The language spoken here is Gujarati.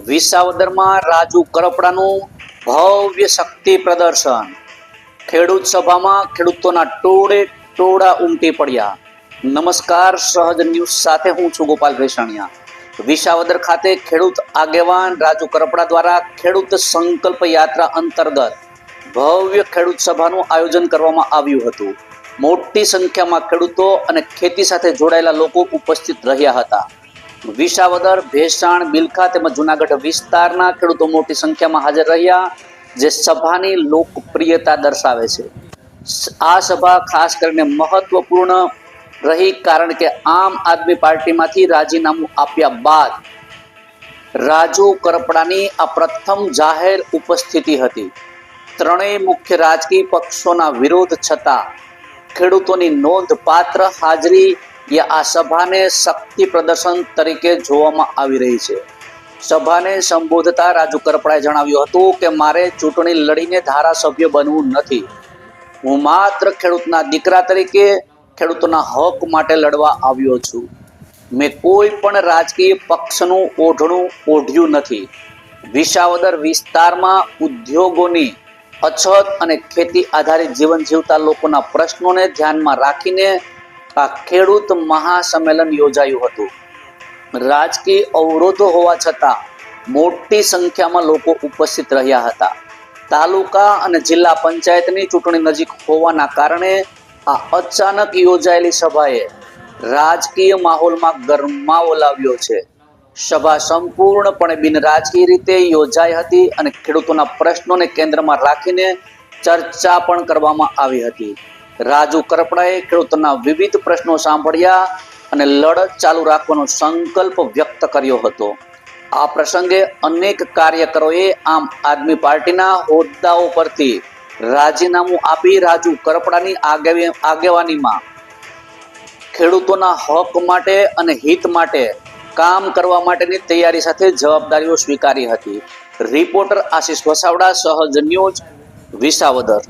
વિસાવદરમાં રાજુ કરપડાનું ભવ્ય શક્તિ પ્રદર્શન. ખેડૂત સભામાં ખેડૂતોના ટોળે ટોળા ઉમટી પડ્યા. નમસ્કાર, સહજ ન્યૂઝ સાથે હું છું ગોપાલ રેસાણિયા. વિસાવદર ખાતે ખેડૂત આગેવાન રાજુ કરપડા દ્વારા ખેડૂત સંકલ્પ યાત્રા અંતર્ગત ભવ્ય ખેડૂત સભાનું આયોજન કરવામાં આવ્યું હતું. મોટી સંખ્યામાં ખેડૂતો અને ખેતી સાથે જોડાયેલા લોકો ઉપસ્થિત રહ્યા હતા. વિસાવદર, ભેસાણ, બિલખા તેમજ જુનાગઢ વિસ્તારના ખેડૂતો મોટી સંખ્યામાં હાજર રહ્યા, જે સભાની લોકપ્રિયતા દર્શાવે છે. આ સભા ખાસ કરીને મહત્વપૂર્ણ રહી કારણ કે આમ આદમી પાર્ટીમાંથી રાજીનામું આપ્યા બાદ રાજુ કરપડાની આ પ્રથમ જાહેર ઉપસ્થિતિ હતી. ત્રણેય મુખ્ય રાજકીય પક્ષોના વિરોધ છતાં ખેડૂતોની નોંધપાત્ર હાજરી આ સભાને શક્તિ પ્રદર્શન તરીકે જોવામાં આવી રહી છે. સભાને સંબોધતા રાજુ કરપડાએ જણાવ્યું હતું કે મારે ચૂંટણી લડીને ધારાસભ્ય બનવું નથી. હું માત્ર ખેડૂતના દીકરા તરીકે ખેડૂતોના હક માટે લડવા આવ્યો છું. મેં કોઈ પણ રાજકીય પક્ષનું ઓઢણું ઓઢ્યું નથી. વિસાવદર વિસ્તારમાં ઉદ્યોગોની અછત અને ખેતી આધારિત જીવન જીવતા લોકોના પ્રશ્નોને ધ્યાનમાં રાખીને આ ખેડૂત મહાસંમેલન યોજાયું હતું. રાજકીય અવરોધો હોવા છતાં મોટી સંખ્યામાં લોકો ઉપસ્થિત રહ્યા હતા. તાલુકા અને જિલ્લા પંચાયતની ચૂંટણી નજીક હોવાના કારણે આ અચાનક યોજાયેલી સભાએ રાજકીય માહોલમાં ગરમાવો લાવ્યો છે. સભા સંપૂર્ણપણે બિનરાજકીય રીતે યોજાઈ હતી અને ખેડૂતોના પ્રશ્નોને કેન્દ્રમાં રાખીને ચર્ચા પણ કરવામાં આવી હતી. રાજુ કરપડાએ ખેડૂતોના વિવિધ પ્રશ્નો સાંભળ્યા અને લડત ચાલુ રાખવાનો સંકલ્પ વ્યક્ત કર્યો હતો. આ પ્રસંગે અનેક કાર્યકરોએ આમ આદમી પાર્ટીના હોદ્દાઓ પરથી રાજીનામું આપી રાજુ કરપડાની આગેવાનીમાં ખેડૂતોના હક માટે અને હિત માટે કામ કરવા માટેની તૈયારી સાથે જવાબદારીઓ સ્વીકારી હતી. રિપોર્ટર આશિષ વસાવડા, સહજ ન્યૂઝ, વિસાવદર.